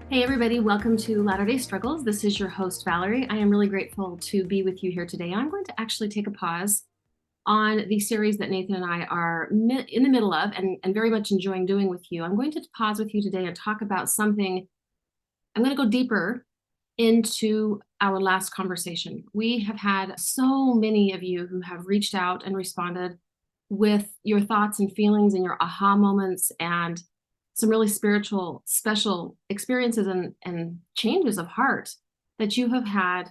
Hey everybody, welcome to Latter-day Struggles. This is your host, Valerie. I am really grateful to be with you here today. I'm going to actually take a pause on the series that Nathan and I are in the middle of and very much enjoying doing with you. I'm going to pause with you today and talk about something. I'm going to go deeper into our last conversation. We have had so many of you who have reached out and responded with your thoughts and feelings and your aha moments and some really spiritual, special experiences and changes of heart that you have had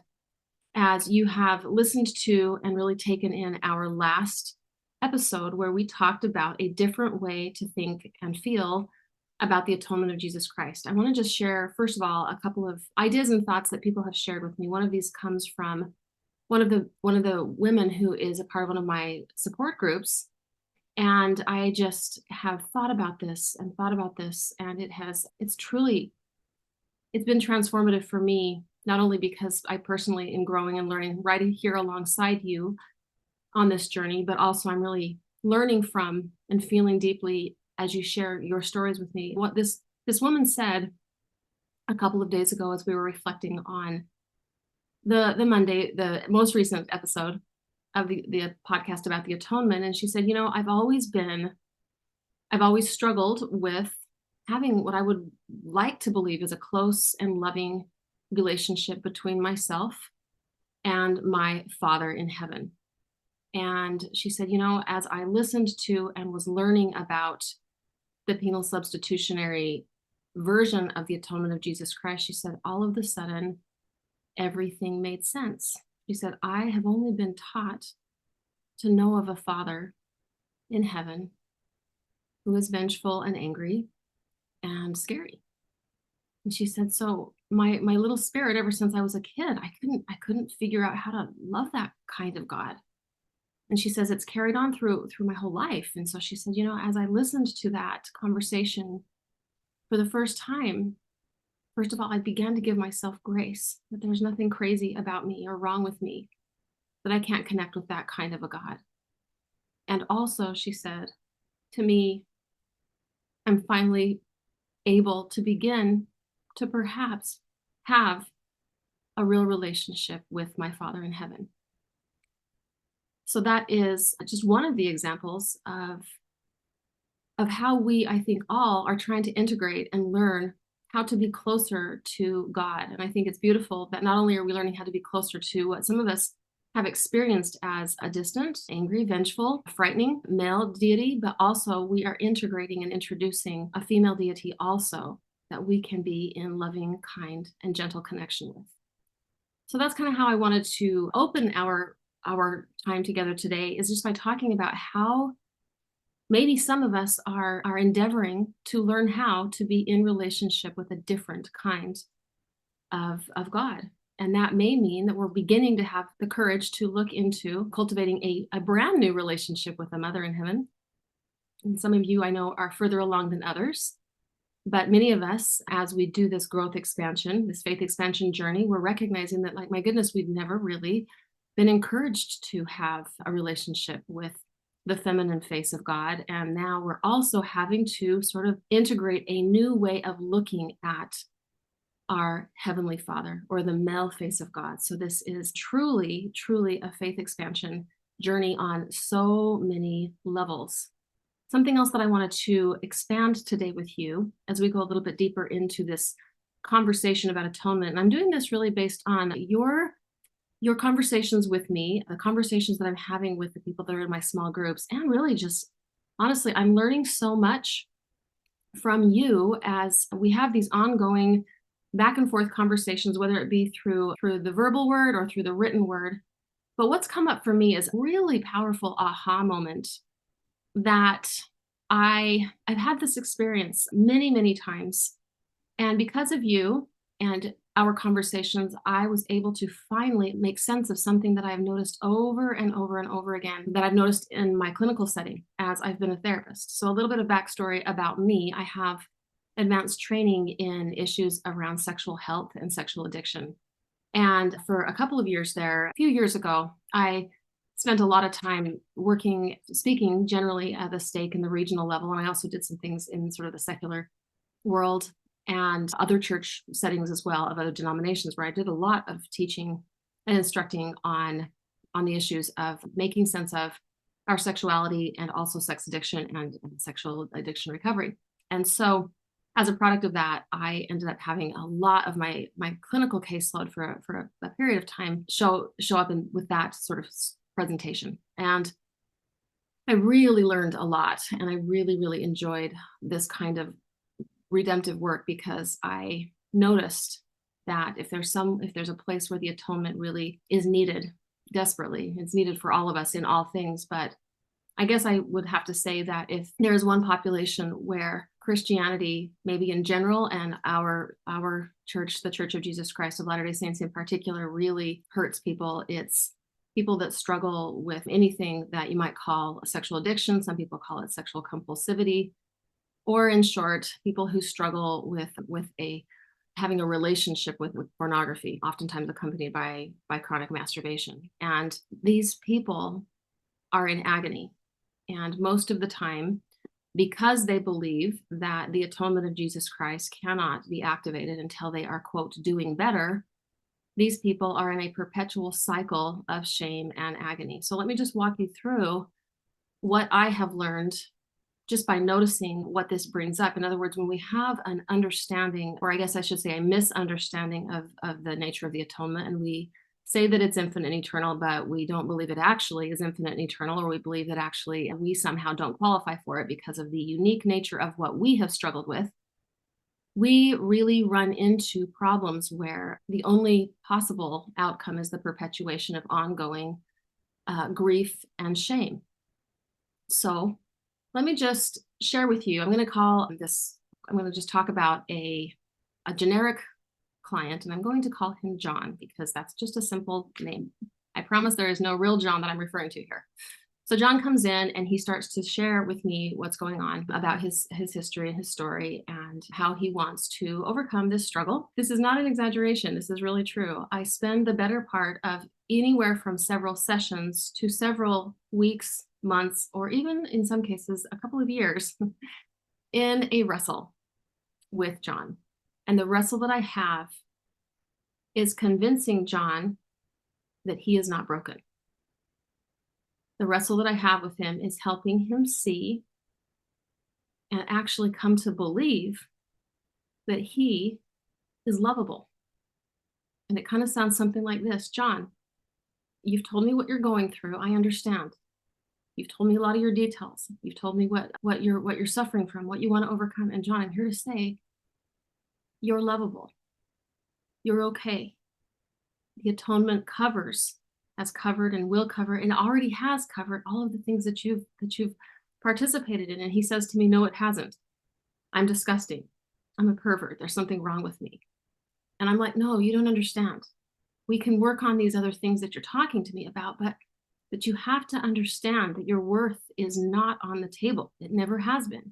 as you have listened to and really taken in our last episode where we talked about a different way to think and feel about the atonement of Jesus Christ. I want to just share, first of all, a couple of ideas and thoughts that people have shared with me. One of these comes from one of the women who is a part of one of my support groups. And I just have thought about this, and it's been transformative for me, not only because I personally am growing and learning right here alongside you on this journey, but also I'm really learning from and feeling deeply as you share your stories with me. What this woman said a couple of days ago as we were reflecting on the Monday, the most recent episode of the podcast about the atonement. And she said, I've always struggled with having what I would like to believe is a close and loving relationship between myself and my Father in heaven. And she said, as I listened to and was learning about the penal substitutionary version of the atonement of Jesus Christ, she said, all of a sudden, everything made sense. She said, I have only been taught to know of a Father in heaven who is vengeful and angry and scary. And she said, so my little spirit, ever since I was a kid, I couldn't figure out how to love that kind of God. And she says it's carried on through my whole life. And so she said, as I listened to that conversation for the first time, first of all, I began to give myself grace, that there's nothing crazy about me or wrong with me, that I can't connect with that kind of a God. And also, she said to me, I'm finally able to begin to perhaps have a real relationship with my Father in heaven. So that is just one of the examples of how we, I think, all are trying to integrate and learn how to be closer to God. And I think it's beautiful that not only are we learning how to be closer to what some of us have experienced as a distant, angry, vengeful, frightening male deity, but also we are integrating and introducing a female deity also that we can be in loving, kind, and gentle connection with. So that's kind of how I wanted to open our time together today, is just by talking about how maybe some of us are endeavoring to learn how to be in relationship with a different kind of God. And that may mean that we're beginning to have the courage to look into cultivating a brand new relationship with the Mother in heaven. And some of you I know are further along than others. But many of us, as we do this growth expansion, this faith expansion journey, we're recognizing that, like, my goodness, we've never really been encouraged to have a relationship with the feminine face of God. And now we're also having to sort of integrate a new way of looking at our Heavenly Father, or the male face of God. So this is truly, truly a faith expansion journey on so many levels. Something else that I wanted to expand today with you as we go a little bit deeper into this conversation about atonement. And I'm doing this really based on your conversations with me, the conversations that I'm having with the people that are in my small groups, and really just, honestly, I'm learning so much from you as we have these ongoing back and forth conversations, whether it be through the verbal word or through the written word. But what's come up for me is a really powerful aha moment that I've had this experience many, many times. And because of you and our conversations, I was able to finally make sense of something that I've noticed over and over and over again, that I've noticed in my clinical setting as I've been a therapist. So a little bit of backstory about me. I have advanced training in issues around sexual health and sexual addiction. And for a couple of years there, a few years ago, I spent a lot of time working, speaking generally at the stake and the regional level. And I also did some things in sort of the secular world and other church settings as well, of other denominations, where I did a lot of teaching and instructing on the issues of making sense of our sexuality and also sex addiction and sexual addiction recovery. And so as a product of that, I ended up having a lot of my clinical caseload for a period of time show up with that sort of presentation. And I really learned a lot, and I really, really enjoyed this kind of redemptive work, because I noticed that if there's a place where the atonement really is needed desperately, it's needed for all of us in all things. But I guess I would have to say that if there's one population where Christianity, maybe in general, and our church, the Church of Jesus Christ of Latter-day Saints in particular, really hurts people, it's people that struggle with anything that you might call sexual addiction. Some people call it sexual compulsivity, or in short, people who struggle with having a relationship with pornography, oftentimes accompanied by chronic masturbation. And these people are in agony. And most of the time, because they believe that the atonement of Jesus Christ cannot be activated until they are, quote, doing better, these people are in a perpetual cycle of shame and agony. So let me just walk you through what I have learned just by noticing what this brings up. In other words, when we have an understanding, or I guess I should say a misunderstanding of the nature of the atonement, and we say that it's infinite and eternal, but we don't believe it actually is infinite and eternal, or we believe that actually we somehow don't qualify for it because of the unique nature of what we have struggled with, we really run into problems where the only possible outcome is the perpetuation of ongoing grief and shame. So let me just share with you, I'm going to just talk about a generic client, and I'm going to call him John because that's just a simple name. I promise there is no real John that I'm referring to here. So John comes in and he starts to share with me what's going on about his history and his story and how he wants to overcome this struggle. This is not an exaggeration. This is really true. I spend the better part of anywhere from several sessions to several weeks, months, or even in some cases, a couple of years in a wrestle with John. And the wrestle that I have is convincing John that he is not broken. The wrestle that I have with him is helping him see and actually come to believe that he is lovable. And it kind of sounds something like this: John, you've told me what you're going through. I understand. You've told me a lot of your details. You've told me what you're suffering from, what you want to overcome. And John, I'm here to say you're lovable. You're okay. The atonement has covered and will cover and already has covered all of the things that you've participated in. And he says to me, no, it hasn't. I'm disgusting. I'm a pervert. There's something wrong with me. And I'm like, no, you don't understand. We can work on these other things that you're talking to me about, but you have to understand that your worth is not on the table. It never has been.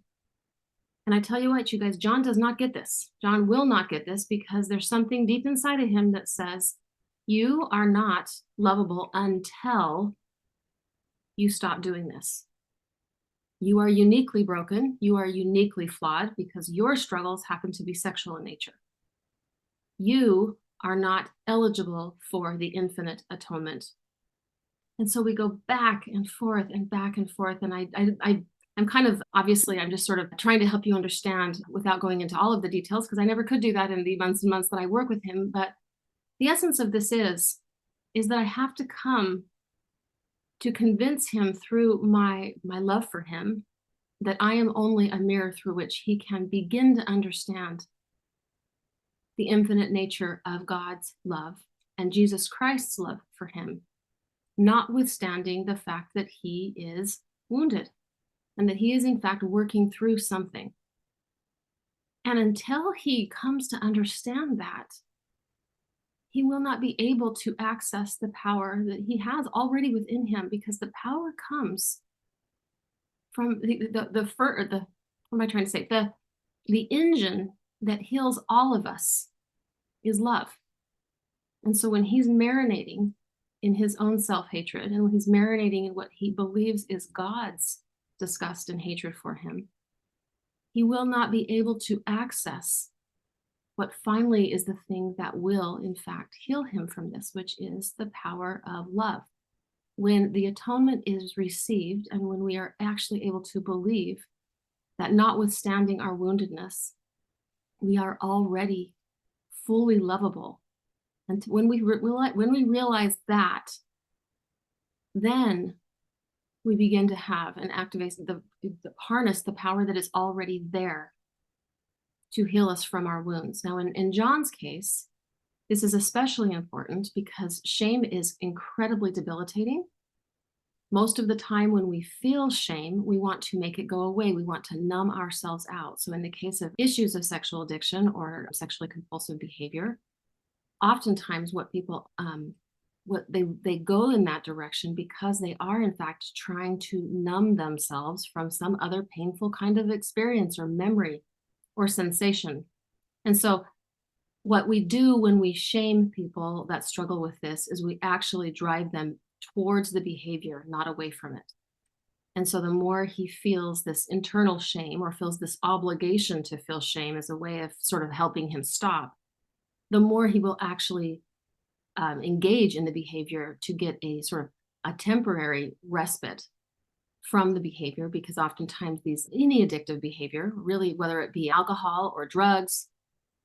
And I tell you what, you guys, John does not get this. John will not get this because there's something deep inside of him that says, you are not lovable until you stop doing this. You are uniquely broken. You are uniquely flawed because your struggles happen to be sexual in nature. You are not eligible for the infinite atonement. And so we go back and forth and back and forth. And I'm kind of, obviously, I'm just sort of trying to help you understand without going into all of the details, because I never could do that in the months and months that I work with him. But the essence of this is that I have to come to convince him through my love for him that I am only a mirror through which he can begin to understand the infinite nature of God's love and Jesus Christ's love for him, notwithstanding the fact that he is wounded and that he is in fact working through something. And until he comes to understand that, he will not be able to access the power that he has already within him, because the power comes from what am I trying to say? the engine that heals all of us is love. And so when he's marinating in his own self-hatred, and when he's marinating in what he believes is God's disgust and hatred for him, he will not be able to access what finally is the thing that will, in fact, heal him from this, which is the power of love. When the atonement is received, and when we are actually able to believe that notwithstanding our woundedness, we are already fully lovable. And when we realize that, then we begin to have and activate harness the power that is already there to heal us from our wounds. Now, in John's case, this is especially important because shame is incredibly debilitating. Most of the time when we feel shame, we want to make it go away. We want to numb ourselves out. So in the case of issues of sexual addiction or sexually compulsive behavior, oftentimes what people they go in that direction because they are in fact trying to numb themselves from some other painful kind of experience or memory or sensation. And so what we do when we shame people that struggle with this is we actually drive them towards the behavior, not away from it. And so the more he feels this internal shame or feels this obligation to feel shame as a way of sort of helping him stop, the more he will actually engage in the behavior to get a sort of a temporary respite from the behavior, because oftentimes any addictive behavior, really, whether it be alcohol or drugs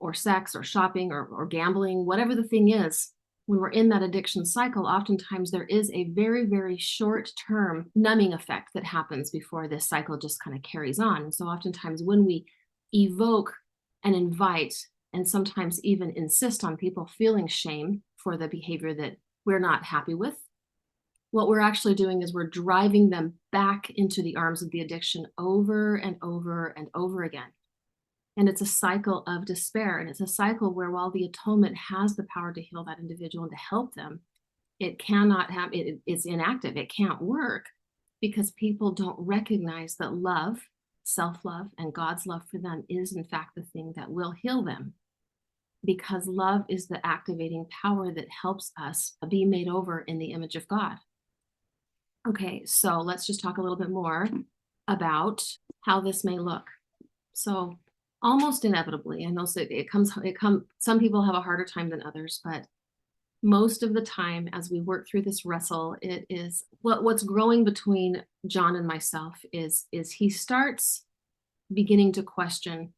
or sex or shopping or gambling, whatever the thing is, when we're in that addiction cycle, oftentimes there is a very, very short-term numbing effect that happens before this cycle just kind of carries on. And so oftentimes when we evoke and invite and sometimes even insist on people feeling shame for the behavior that we're not happy with, what we're actually doing is we're driving them back into the arms of the addiction over and over and over again. And it's a cycle of despair. And it's a cycle where while the atonement has the power to heal that individual and to help them, it cannot have, it's inactive. It can't work because people don't recognize that love, self-love, and God's love for them is in fact the thing that will heal them. Because love is the activating power that helps us be made over in the image of God. Okay, so let's just talk a little bit more about how this may look. So almost inevitably, I know some people have a harder time than others, but most of the time as we work through this wrestle, it is what's growing between John and myself is he starts beginning to question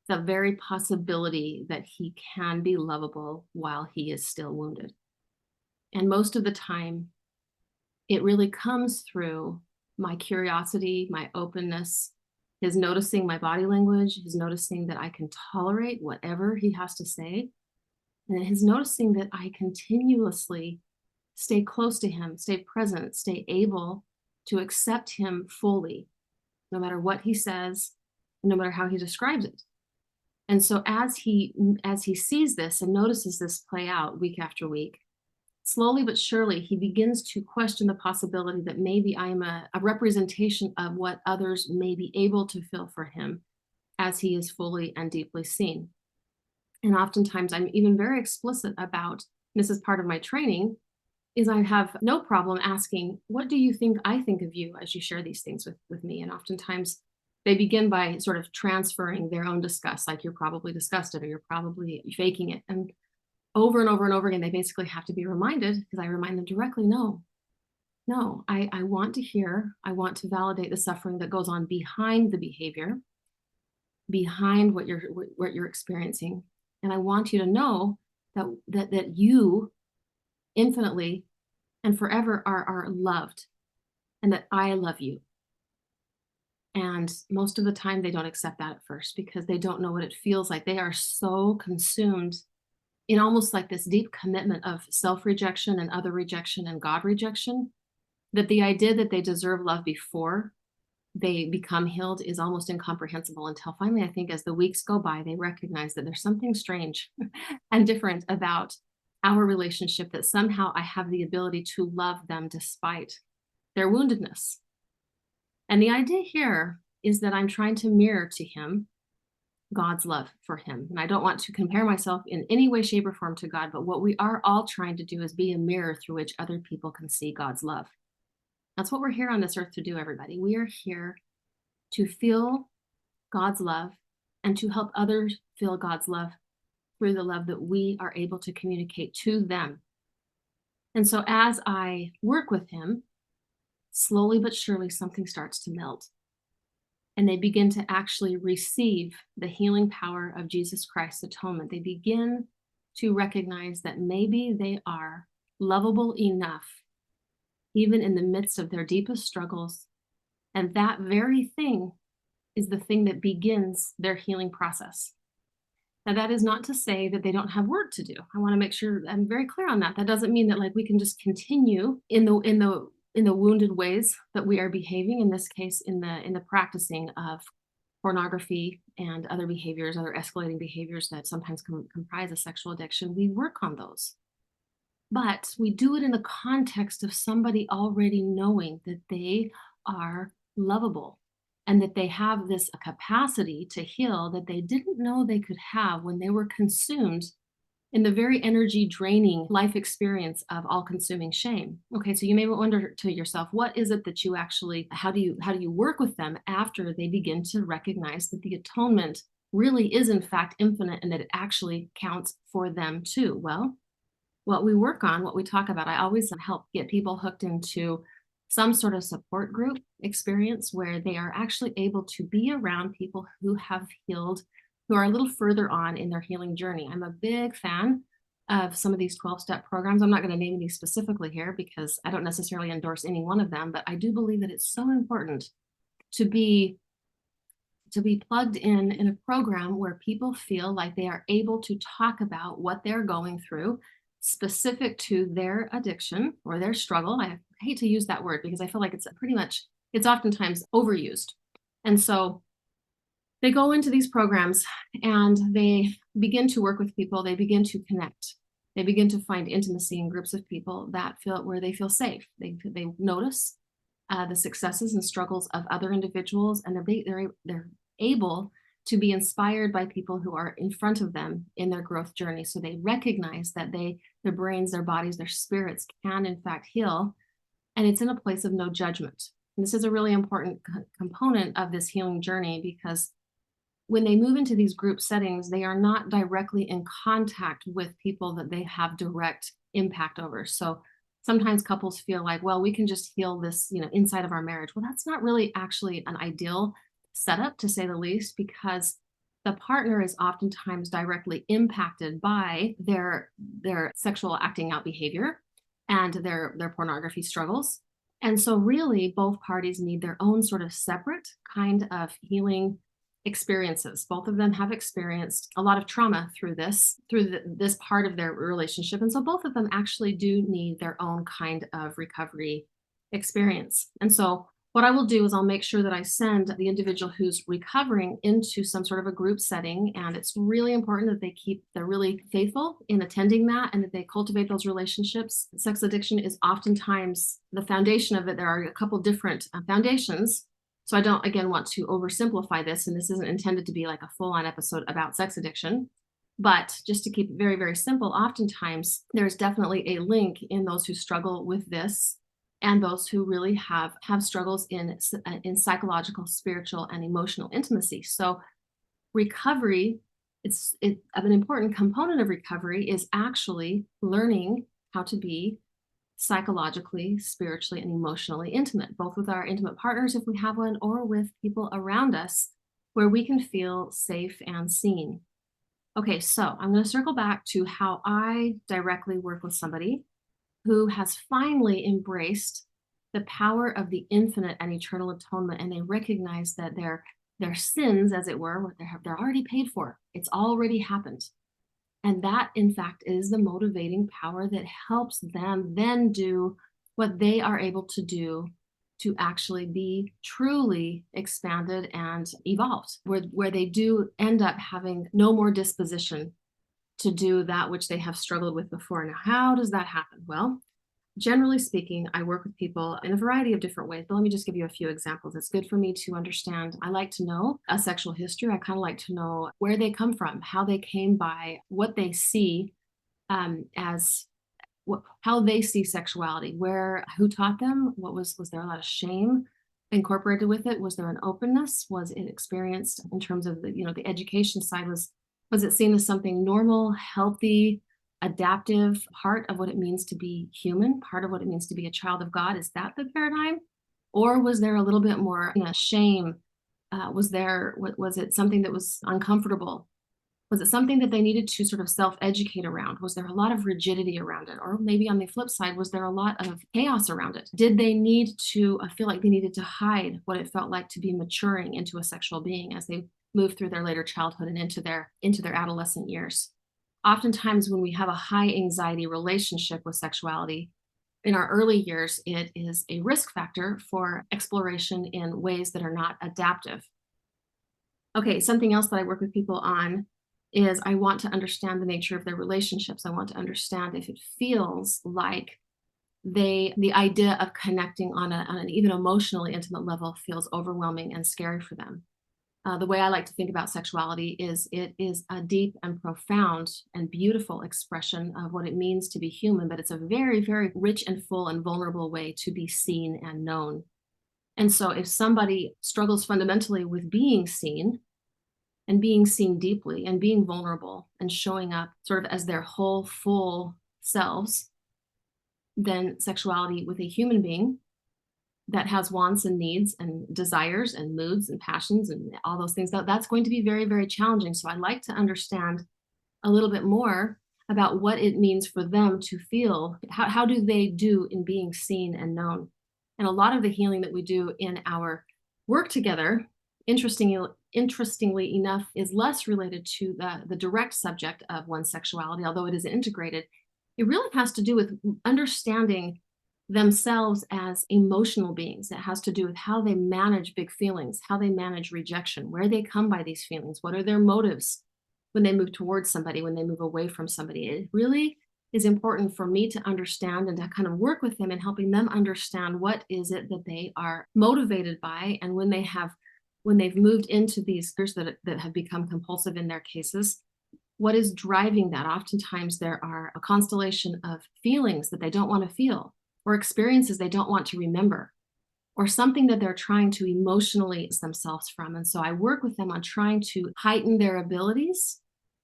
the very possibility that he can be lovable while he is still wounded. And most of the time, it really comes through my curiosity, my openness, his noticing my body language, his noticing that I can tolerate whatever he has to say, and his noticing that I continuously stay close to him, stay present, stay able to accept him fully, no matter what he says, no matter how he describes it. And so as he sees this and notices this play out week after week, slowly but surely, he begins to question the possibility that maybe I'm a representation of what others may be able to feel for him as he is fully and deeply seen. And oftentimes I'm even very explicit about, this is part of my training, is I have no problem asking, what do you think I think of you as you share these things with me? And oftentimes they begin by sort of transferring their own disgust, like you're probably disgusted or you're probably faking it. And over and over and over again, they basically have to be reminded, because I remind them directly, no, I want to hear, I want to validate the suffering that goes on behind the behavior, behind what you're experiencing. And I want you to know that you infinitely and forever are loved, and that I love you. And most of the time they don't accept that at first because they don't know what it feels like. They are so consumed in almost like this deep commitment of self-rejection and other rejection and God rejection, that the idea that they deserve love before they become healed is almost incomprehensible, until finally, I think as the weeks go by, they recognize that there's something strange and different about our relationship, that somehow I have the ability to love them despite their woundedness. And the idea here is that I'm trying to mirror to him God's love for him. And I don't want to compare myself in any way, shape, or form to God, but what we are all trying to do is be a mirror through which other people can see God's love. That's what we're here on this earth to do, everybody. We are here to feel God's love and to help others feel God's love through the love that we are able to communicate to them. And so as I work with him, slowly but surely something starts to melt. And they begin to actually receive the healing power of Jesus Christ's atonement. They begin to recognize that maybe they are lovable enough, even in the midst of their deepest struggles. And that very thing is the thing that begins their healing process. Now, that is not to say that they don't have work to do. I want to make sure I'm very clear on that. That doesn't mean that like we can just continue in the wounded ways that we are behaving, in this case, in the practicing of pornography and other behaviors, other escalating behaviors that sometimes comprise a sexual addiction. We work on those. But we do it in the context of somebody already knowing that they are lovable and that they have this capacity to heal that they didn't know they could have when they were consumed in the very energy draining life experience of all consuming shame. Okay, so you may wonder to yourself, what is it that you actually, how do you work with them after they begin to recognize that the atonement really is in fact infinite and that it actually counts for them too? Well, what we work on, what we talk about, I always help get people hooked into some sort of support group experience where they are actually able to be around people who have healed, who are a little further on in their healing journey. I'm a big fan of some of these 12-step programs. I'm not going to name any specifically here because I don't necessarily endorse any one of them, but I do believe that it's so important to be plugged in a program where people feel like they are able to talk about what they're going through specific to their addiction or their struggle. I hate to use that word because I feel like it's oftentimes overused. And so they go into these programs and they begin to work with people. They begin to connect. They begin to find intimacy in groups of people that where they feel safe. They notice the successes and struggles of other individuals, and they're able to be inspired by people who are in front of them in their growth journey. So they recognize that their brains, their bodies, their spirits can in fact heal, and it's in a place of no judgment. And this is a really important component of this healing journey because when they move into these group settings, they are not directly in contact with people that they have direct impact over. So sometimes couples feel like, well, we can just heal this, inside of our marriage. Well, that's not really actually an ideal setup, to say the least, because the partner is oftentimes directly impacted by their sexual acting out behavior and their pornography struggles. And so really both parties need their own sort of separate kind of healing experiences. Both of them have experienced a lot of trauma through this part of their relationship. And so both of them actually do need their own kind of recovery experience. And so what I will do is I'll make sure that I send the individual who's recovering into some sort of a group setting. And it's really important that they're really faithful in attending that and that they cultivate those relationships. Sex addiction is oftentimes the foundation of it. There are a couple different foundations. So I don't, again, want to oversimplify this, and this isn't intended to be like a full-on episode about sex addiction, but just to keep it very, very simple, oftentimes there's definitely a link in those who struggle with this and those who really have struggles in psychological, spiritual, and emotional intimacy. So recovery, an important component of recovery is actually learning how to be psychologically, spiritually, and emotionally intimate, both with our intimate partners, if we have one, or with people around us where we can feel safe and seen. Okay, so I'm going to circle back to how I directly work with somebody who has finally embraced the power of the infinite and eternal atonement, and they recognize that their sins, as it were, they're already paid for. It's already happened. And that, in fact, is the motivating power that helps them then do what they are able to do to actually be truly expanded and evolved, where they do end up having no more disposition to do that which they have struggled with before. Now, how does that happen? Well, Generally speaking, I work with people in a variety of different ways, but let me just give you a few examples. It's good for me to understand. I like to know a sexual history. I kind of like to know where they come from, how they came by, what they see as how they see sexuality, who taught them, was there a lot of shame incorporated with it? Was there an openness? Was it experienced in terms of the education side? Was it seen as something normal, healthy, adaptive, part of what it means to be human, part of what it means to be a child of God? Is that the paradigm? Or was there a little bit more shame? Was it something that was uncomfortable? Was it something that they needed to sort of self-educate around? Was there a lot of rigidity around it? Or maybe on the flip side, was there a lot of chaos around it? Did they need to feel like they needed to hide what it felt like to be maturing into a sexual being as they move through their later childhood and into their adolescent years? Oftentimes, when we have a high anxiety relationship with sexuality, in our early years, it is a risk factor for exploration in ways that are not adaptive. Okay, something else that I work with people on is I want to understand the nature of their relationships. I want to understand if it feels like the idea of connecting on an even emotionally intimate level feels overwhelming and scary for them. The way I like to think about sexuality is it is a deep and profound and beautiful expression of what it means to be human, but it's a very, very rich and full and vulnerable way to be seen and known. And so if somebody struggles fundamentally with being seen and being seen deeply and being vulnerable and showing up sort of as their whole full selves, then sexuality with a human being that has wants and needs and desires and moods and passions and all those things, that's going to be very, very challenging. So I like to understand a little bit more about what it means for them to feel. How do they do in being seen and known? And a lot of the healing that we do in our work together, interestingly enough, is less related to the direct subject of one's sexuality, although it is integrated. It really has to do with understanding themselves as emotional beings. It has to do with how they manage big feelings, how they manage rejection, where they come by these feelings, what are their motives when they move towards somebody, when they move away from somebody. It really is important for me to understand and to kind of work with them in helping them understand what is it that they are motivated by, and when they've moved into these fears that have become compulsive in their cases, what is driving that? Oftentimes there are a constellation of feelings that they don't want to feel, or experiences they don't want to remember, or something that they're trying to emotionally themselves from. And so I work with them on trying to heighten their abilities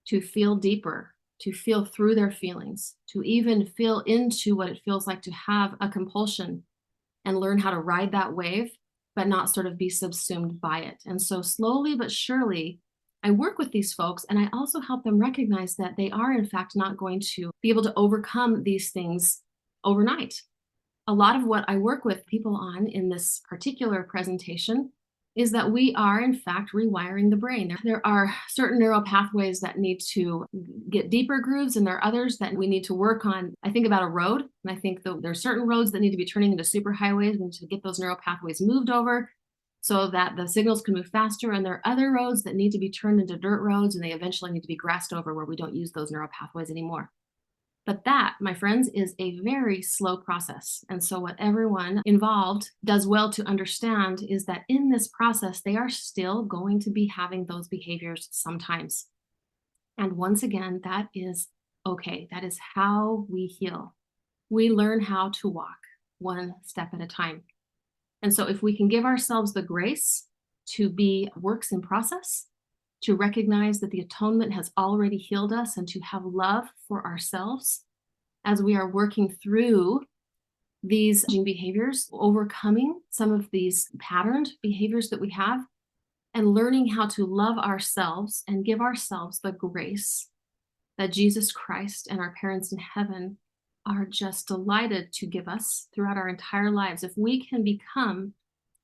to feel deeper, to feel through their feelings, to even feel into what it feels like to have a compulsion and learn how to ride that wave, but not sort of be subsumed by it. And so slowly but surely, I work with these folks, and I also help them recognize that they are, in fact, not going to be able to overcome these things overnight. A lot of what I work with people on in this particular presentation is that we are, in fact, rewiring the brain. There are certain neural pathways that need to get deeper grooves, and there are others that we need to work on. I think about a road, and I think there are certain roads that need to be turning into superhighways. We need to get those neural pathways moved over so that the signals can move faster. And there are other roads that need to be turned into dirt roads, and they eventually need to be grassed over where we don't use those neural pathways anymore. But that, my friends, is a very slow process. And so what everyone involved does well to understand is that in this process, they are still going to be having those behaviors sometimes. And once again, that is okay. That is how we heal. We learn how to walk one step at a time. And so if we can give ourselves the grace to be works in process, to recognize that the atonement has already healed us, and to have love for ourselves as we are working through these behaviors, overcoming some of these patterned behaviors that we have, and learning how to love ourselves and give ourselves the grace that Jesus Christ and our parents in heaven are just delighted to give us throughout our entire lives. If we can become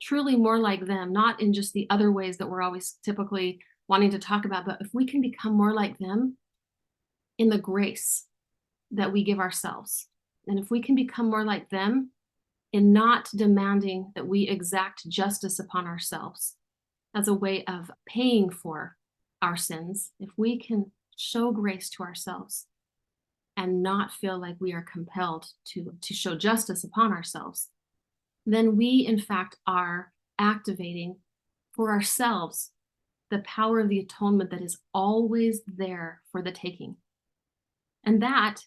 truly more like them, not in just the other ways that we're always typically wanting to talk about, but if we can become more like them in the grace that we give ourselves, and if we can become more like them in not demanding that we exact justice upon ourselves as a way of paying for our sins, if we can show grace to ourselves, and not feel like we are compelled to show justice upon ourselves, then we, in fact, are activating for ourselves the power of the atonement that is always there for the taking. And that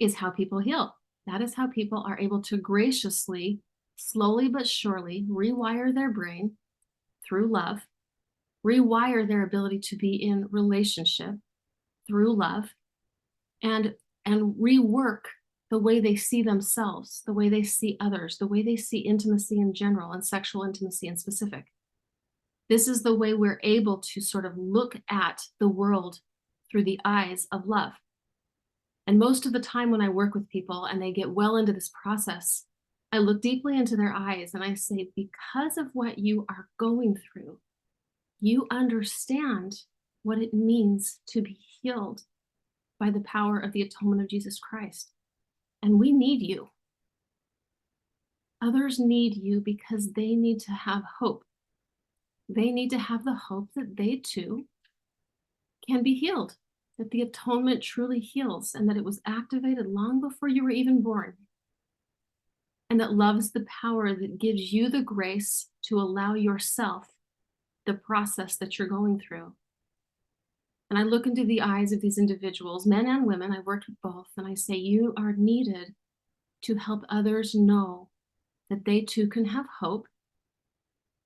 is how people heal. That is how people are able to graciously, slowly but surely rewire their brain through love, rewire their ability to be in relationship through love, and rework the way they see themselves, the way they see others, the way they see intimacy in general and sexual intimacy in specific. This is the way we're able to sort of look at the world through the eyes of love. And most of the time when I work with people and they get well into this process, I look deeply into their eyes and I say, because of what you are going through, you understand what it means to be healed by the power of the atonement of Jesus Christ. And we need you. Others need you because they need to have hope. They need to have the hope that they too can be healed, that the atonement truly heals, and that it was activated long before you were even born. And that love is the power that gives you the grace to allow yourself the process that you're going through. And I look into the eyes of these individuals, men and women, I worked with both, and I say, you are needed to help others know that they too can have hope,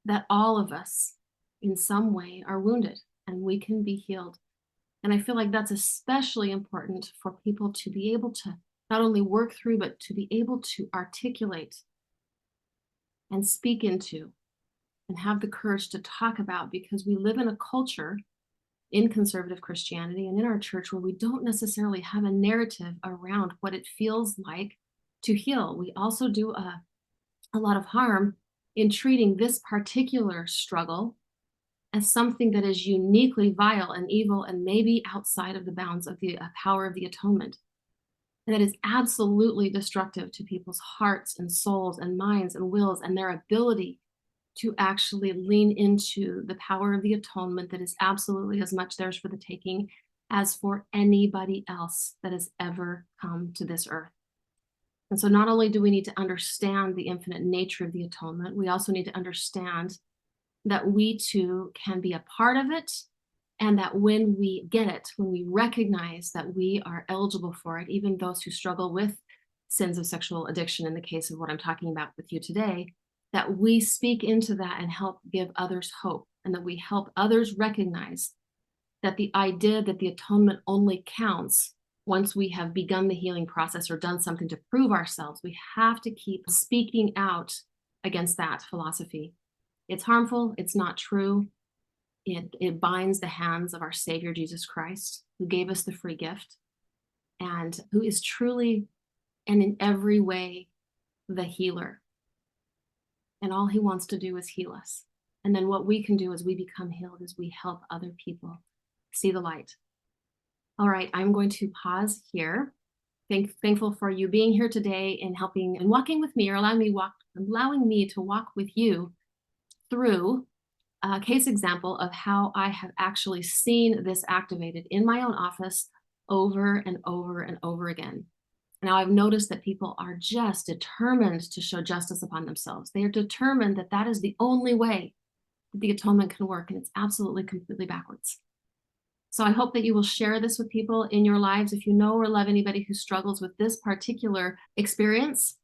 that all of us in some way are wounded and we can be healed. And I feel like that's especially important for people to be able to not only work through, but to be able to articulate and speak into and have the courage to talk about, because we live in a culture in conservative Christianity and in our church where we don't necessarily have a narrative around what it feels like to heal. We also do a lot of harm in treating this particular struggle as something that is uniquely vile and evil and maybe outside of the bounds of the power of the atonement. And that is absolutely destructive to people's hearts and souls and minds and wills and their ability to actually lean into the power of the atonement that is absolutely as much theirs for the taking as for anybody else that has ever come to this earth. And so not only do we need to understand the infinite nature of the atonement, we also need to understand that we too can be a part of it, and that when we get it, when we recognize that we are eligible for it, even those who struggle with sins of sexual addiction, in the case of what I'm talking about with you today, that we speak into that and help give others hope, and that we help others recognize that the idea that the atonement only counts once we have begun the healing process or done something to prove ourselves. We have to keep speaking out against that philosophy. It's harmful. It's not true. It binds the hands of our Savior, Jesus Christ, who gave us the free gift and who is truly and in every way the healer. And all he wants to do is heal us. And then what we can do as we become healed is we help other people see the light. All right, I'm going to pause here. Thankful for you being here today and helping and walking with me, or allowing me to walk with you through a case example of how I have actually seen this activated in my own office over and over and over again. Now I've noticed that people are just determined to show justice upon themselves. They are determined that that is the only way that the atonement can work, and it's absolutely completely backwards. So I hope that you will share this with people in your lives. If you know or love anybody who struggles with this particular experience,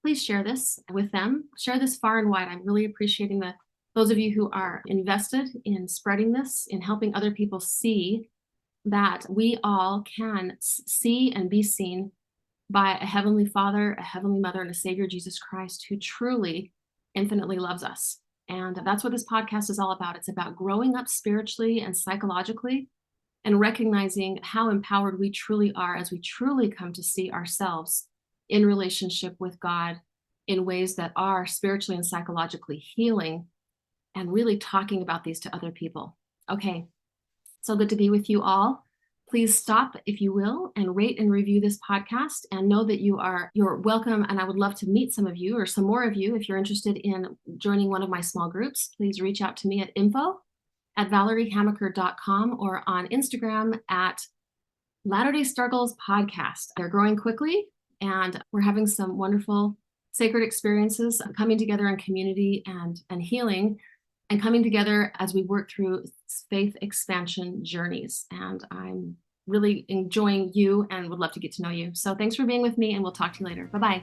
please share this with them. Share this far and wide. I'm really appreciating those of you who are invested in spreading this, in helping other people see that we all can see and be seen by a Heavenly Father, a Heavenly Mother, and a Savior, Jesus Christ, who truly infinitely loves us. And that's what this podcast is all about. It's about growing up spiritually and psychologically and recognizing how empowered we truly are as we truly come to see ourselves in relationship with God in ways that are spiritually and psychologically healing, and really talking about these to other people. Okay, so good to be with you all. Please stop, if you will, and rate and review this podcast, and know that you're welcome. And I would love to meet some of you, or some more of you. If you're interested in joining one of my small groups, please reach out to me at info@valeriehammaker.com or on Instagram Latter-day Struggles podcast. They're growing quickly, and we're having some wonderful sacred experiences coming together in community and healing, and coming together as we work through faith expansion journeys. And I'm really enjoying you and would love to get to know you. So thanks for being with me, and we'll talk to you later. Bye-bye.